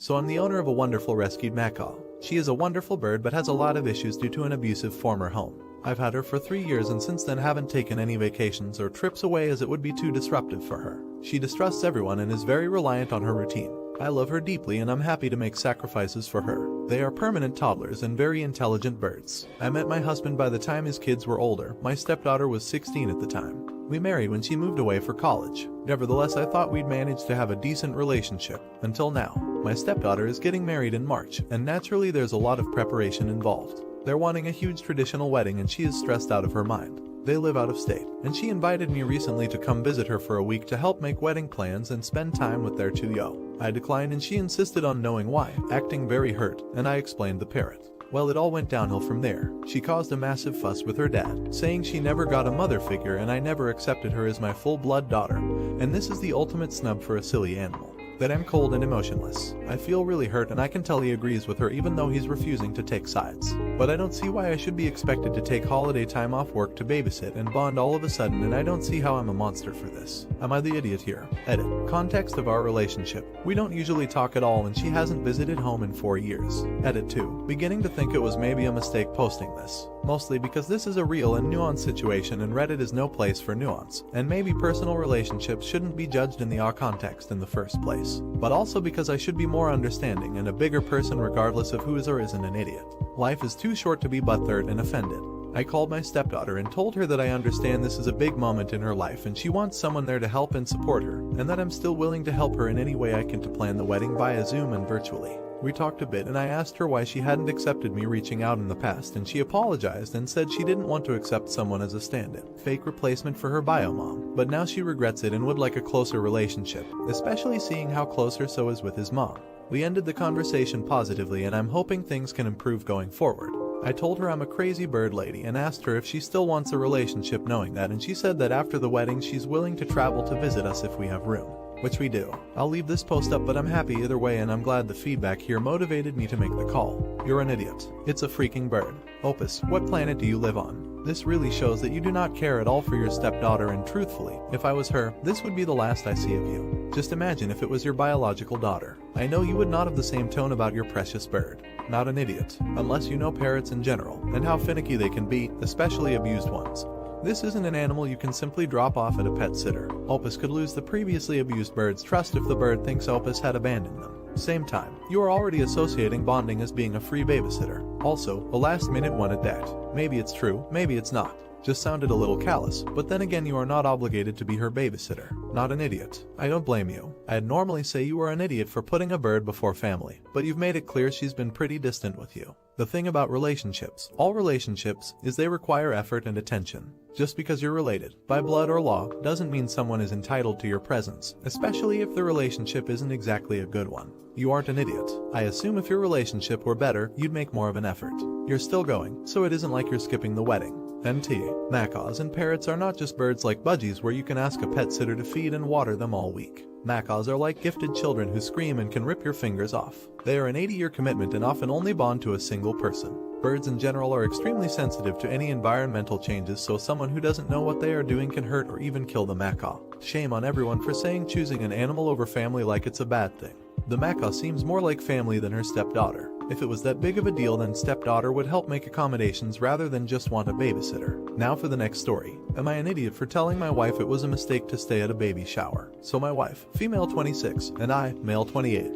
So I'm the owner of a wonderful rescued macaw. She is a wonderful bird but has a lot of issues due to an abusive former home. I've had her for 3 years and since then haven't taken any vacations or trips away as it would be too disruptive for her. She distrusts everyone and is very reliant on her routine. I love her deeply and I'm happy to make sacrifices for her. They are permanent toddlers and very intelligent birds. I met my husband by the time his kids were older. My stepdaughter was 16 at the time. We married when she moved away for college. Nevertheless, I thought we'd manage to have a decent relationship. Until now. My stepdaughter is getting married in March, and naturally there's a lot of preparation involved. They're wanting a huge traditional wedding and she is stressed out of her mind. They live out of state, and she invited me recently to come visit her for a week to help make wedding plans and spend time with their 2 yo. I declined and she insisted on knowing why, acting very hurt, and I explained the parrot. Well, it all went downhill from there. She caused a massive fuss with her dad, saying she never got a mother figure and I never accepted her as my full-blood daughter, and this is the ultimate snub for a silly animal. That I'm cold and emotionless. I feel really hurt and I can tell he agrees with her even though he's refusing to take sides. But I don't see why I should be expected to take holiday time off work to babysit and bond all of a sudden, and I don't see how I'm a monster for this. Am I the idiot here? Edit. Context of our relationship. We don't usually talk at all and she hasn't visited home in 4 years. Edit 2. Beginning to think it was maybe a mistake posting this. Mostly because this is a real and nuanced situation and Reddit is no place for nuance, and maybe personal relationships shouldn't be judged in the context in the first place. But also because I should be more understanding and a bigger person regardless of who is or isn't an idiot. Life is too short to be butthurt and offended. I called my stepdaughter and told her that I understand this is a big moment in her life and she wants someone there to help and support her, and that I'm still willing to help her in any way I can to plan the wedding via Zoom and virtually. We talked a bit and I asked her why she hadn't accepted me reaching out in the past, and she apologized and said she didn't want to accept someone as a stand-in, fake replacement for her bio mom, but now she regrets it and would like a closer relationship, especially seeing how close her so is with his mom. We ended the conversation positively and I'm hoping things can improve going forward. I told her I'm a crazy bird lady and asked her if she still wants a relationship knowing that, and she said that after the wedding she's willing to travel to visit us if we have room. Which we do. I'll leave this post up but I'm happy either way and I'm glad the feedback here motivated me to make the call. You're an idiot. It's a freaking bird. Opus, what planet do you live on? This really shows that you do not care at all for your stepdaughter, and truthfully, if I was her, this would be the last I see of you. Just imagine if it was your biological daughter. I know you would not have the same tone about your precious bird. Not an idiot. Unless you know parrots in general, and how finicky they can be, especially abused ones. This isn't an animal you can simply drop off at a pet sitter. Opus could lose the previously abused bird's trust if the bird thinks Opus had abandoned them. Same time, you are already associating bonding as being a free babysitter. Also, a last minute one at that. Maybe it's true, maybe it's not. Just sounded a little callous, but then again you are not obligated to be her babysitter. Not an idiot. I don't blame you. I'd normally say you are an idiot for putting a bird before family, but you've made it clear she's been pretty distant with you. The thing about relationships, all relationships, is they require effort and attention. Just because you're related, by blood or law, doesn't mean someone is entitled to your presence, especially if the relationship isn't exactly a good one. You aren't an idiot. I assume if your relationship were better, you'd make more of an effort. You're still going, so it isn't like you're skipping the wedding. NT. Macaws and parrots are not just birds like budgies where you can ask a pet sitter to feed and water them all week. Macaws are like gifted children who scream and can rip your fingers off. They are an 80-year commitment and often only bond to a single person. Birds in general are extremely sensitive to any environmental changes, so someone who doesn't know what they are doing can hurt or even kill the macaw. Shame on everyone for saying choosing an animal over family like it's a bad thing. The macaw seems more like family than her stepdaughter. If it was that big of a deal, then stepdaughter would help make accommodations rather than just want a babysitter. Now for the next story. Am I an idiot for telling my wife it was a mistake to stay at a baby shower? So my wife, female 26, and I, male 28,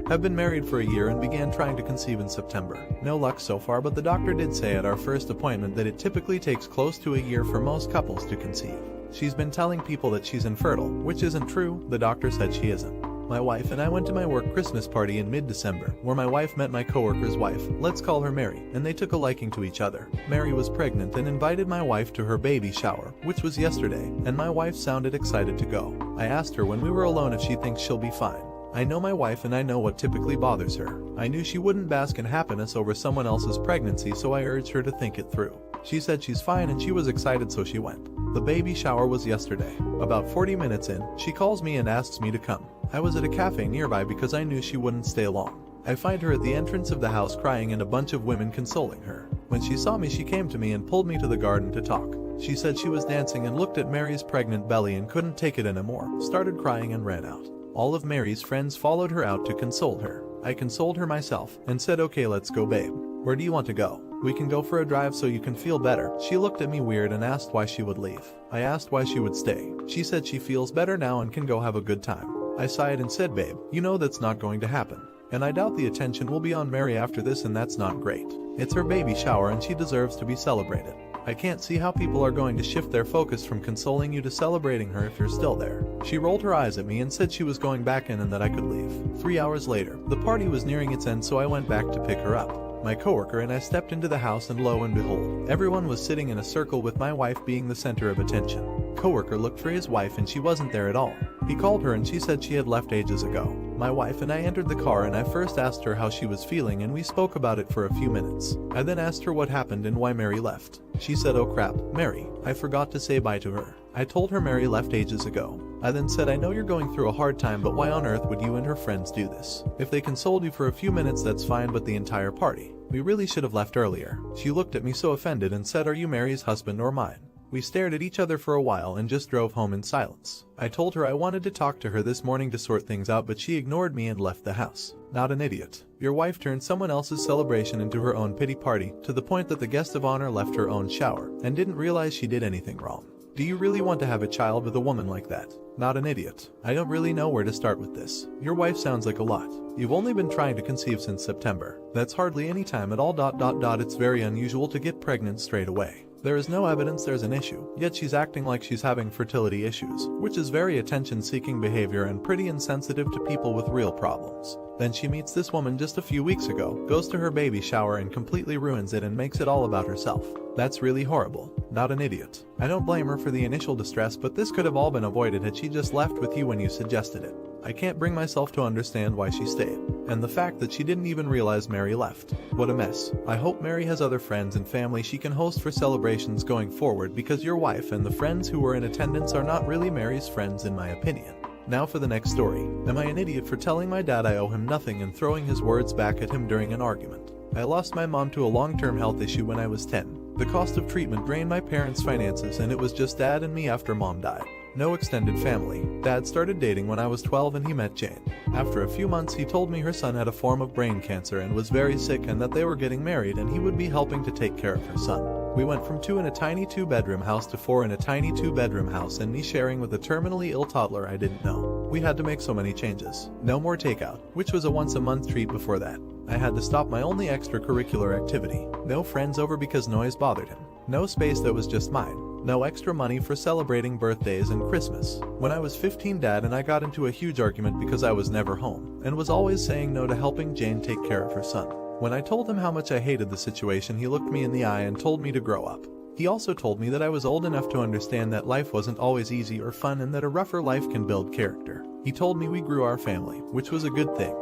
have been married for a year and began trying to conceive in September. No luck so far, but the doctor did say at our first appointment that it typically takes close to a year for most couples to conceive. She's been telling people that she's infertile, which isn't true. The doctor said she isn't. My wife and I went to my work Christmas party in mid-December, where my wife met my coworker's wife, let's call her Mary, and they took a liking to each other. Mary was pregnant and invited my wife to her baby shower, which was yesterday, and my wife sounded excited to go. I asked her when we were alone if she thinks she'll be fine. I know my wife and I know what typically bothers her. I knew she wouldn't bask in happiness over someone else's pregnancy, so I urged her to think it through. She said she's fine and she was excited, so she went. The baby shower was yesterday. About 40 minutes in, she calls me and asks me to come. I was at a cafe nearby because I knew she wouldn't stay long. I find her at the entrance of the house crying and a bunch of women consoling her. When she saw me, she came to me and pulled me to the garden to talk. She said she was dancing and looked at Mary's pregnant belly and couldn't take it anymore, started crying and ran out. All of Mary's friends followed her out to console her. I consoled her myself and said, "Okay, let's go, babe. Where do you want to go? We can go for a drive so you can feel better." She looked at me weird and asked why she would leave. I asked why she would stay. She said she feels better now and can go have a good time. I sighed and said, "Babe, you know that's not going to happen. And I doubt the attention will be on Mary after this, and that's not great. It's her baby shower and she deserves to be celebrated. I can't see how people are going to shift their focus from consoling you to celebrating her if you're still there." She rolled her eyes at me and said she was going back in and that I could leave. 3 hours later, the party was nearing its end, so I went back to pick her up. My coworker and I stepped into the house, and lo and behold, everyone was sitting in a circle with my wife being the center of attention. Coworker looked for his wife and she wasn't there at all. He called her and she said she had left ages ago. My wife and I entered the car and I first asked her how she was feeling, and we spoke about it for a few minutes. I then asked her what happened and why Mary left. She said, "Oh crap, Mary, I forgot to say bye to her." I told her Mary left ages ago. I then said, "I know you're going through a hard time, but why on earth would you and her friends do this? If they consoled you for a few minutes, that's fine, but the entire party. We really should have left earlier." She looked at me so offended and said, "Are you Mary's husband or mine?" We stared at each other for a while and just drove home in silence. I told her I wanted to talk to her this morning to sort things out, but she ignored me and left the house. Not an idiot. Your wife turned someone else's celebration into her own pity party, to the point that the guest of honor left her own shower, and didn't realize she did anything wrong. Do you really want to have a child with a woman like that? Not an idiot. I don't really know where to start with this. Your wife sounds like a lot. You've only been trying to conceive since September. That's hardly any time at all. It's very unusual to get pregnant straight away. There is no evidence there's an issue, yet she's acting like she's having fertility issues, which is very attention-seeking behavior and pretty insensitive to people with real problems. Then she meets this woman just a few weeks ago, goes to her baby shower and completely ruins it and makes it all about herself. That's really horrible. Not an idiot. I don't blame her for the initial distress, but this could have all been avoided had she just left with you when you suggested it. I can't bring myself to understand why she stayed. And the fact that she didn't even realize Mary left. What a mess. I hope Mary has other friends and family she can host for celebrations going forward, because your wife and the friends who were in attendance are not really Mary's friends in my opinion. Now for the next story. Am I an idiot for telling my dad I owe him nothing and throwing his words back at him during an argument? I lost my mom to a long-term health issue when I was 10. The cost of treatment drained my parents' finances, and it was just dad and me after mom died. No extended family. Dad started dating when I was 12 and he met Jane. After a few months he told me her son had a form of brain cancer and was very sick, and that they were getting married and he would be helping to take care of her son. We went from 2 in a tiny 2-bedroom house to 4 in a tiny 2-bedroom house, and me sharing with a terminally ill toddler I didn't know. We had to make so many changes. No more takeout, which was a once-a-month treat before that. I had to stop my only extracurricular activity. No friends over because noise bothered him. No space that was just mine. No extra money for celebrating birthdays and Christmas. When I was 15, Dad and I got into a huge argument because I was never home, and was always saying no to helping Jane take care of her son. When I told him how much I hated the situation, he looked me in the eye and told me to grow up. He also told me that I was old enough to understand that life wasn't always easy or fun, and that a rougher life can build character. He told me we grew our family, which was a good thing.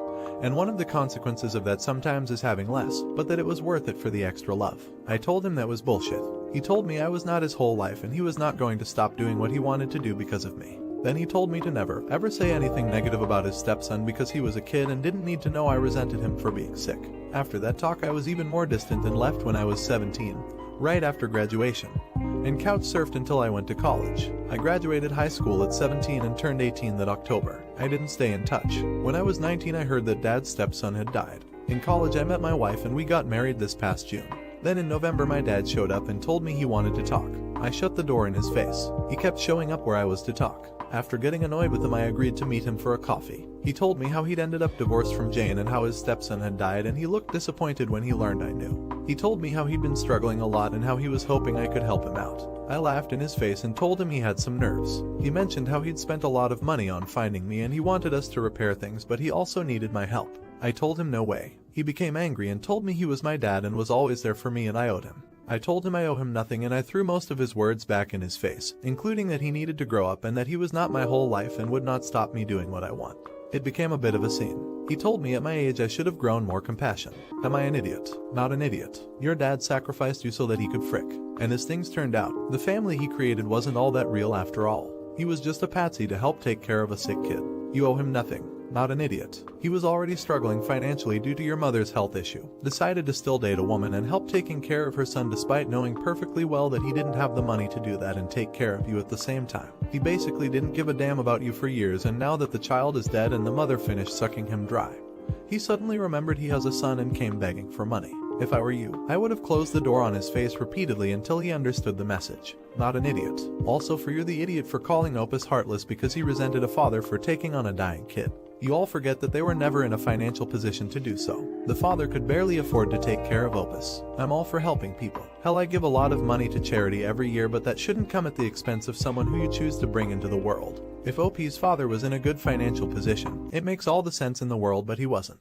And one of the consequences of that sometimes is having less, but that it was worth it for the extra love. I told him that was bullshit. He told me I was not his whole life and he was not going to stop doing what he wanted to do because of me. Then he told me to never, ever say anything negative about his stepson because he was a kid and didn't need to know I resented him for being sick. After that talk I was even more distant and left when I was 17, right after graduation, and couch surfed until I went to college. I graduated high school at 17 and turned 18 that October. I didn't stay in touch. When I was 19 I heard that Dad's stepson had died. In college I met my wife and we got married this past June. Then in November my dad showed up and told me he wanted to talk. I shut the door in his face. He kept showing up where I was to talk. After getting annoyed with him I agreed to meet him for a coffee. He told me how he'd ended up divorced from Jane and how his stepson had died, and he looked disappointed when he learned I knew. He told me how he'd been struggling a lot and how he was hoping I could help him out. I laughed in his face and told him he had some nerves. He mentioned how he'd spent a lot of money on finding me and he wanted us to repair things, but he also needed my help. I told him no way. He became angry and told me he was my dad and was always there for me and I owed him. I told him I owe him nothing, and I threw most of his words back in his face, including that he needed to grow up and that he was not my whole life and would not stop me doing what I want. It became a bit of a scene. He told me at my age I should have grown more compassion. Am I an idiot? Not an idiot. Your dad sacrificed you so that he could frick. And as things turned out, the family he created wasn't all that real after all. He was just a patsy to help take care of a sick kid. You owe him nothing. Not an idiot. He was already struggling financially due to your mother's health issue, decided to still date a woman and help taking care of her son despite knowing perfectly well that he didn't have the money to do that and take care of you at the same time. He basically didn't give a damn about you for years, and now that the child is dead and the mother finished sucking him dry, He suddenly remembered he has a son and came begging for money. If I were you, I would have closed the door on his face repeatedly until he understood the message. Not an idiot. Also, for you're the idiot for calling Opus heartless because he resented a father for taking on a dying kid. You all forget that they were never in a financial position to do so. The father could barely afford to take care of Opus. I'm all for helping people. Hell, I give a lot of money to charity every year, but that shouldn't come at the expense of someone who you choose to bring into the world. If OP's father was in a good financial position, it makes all the sense in the world, but he wasn't.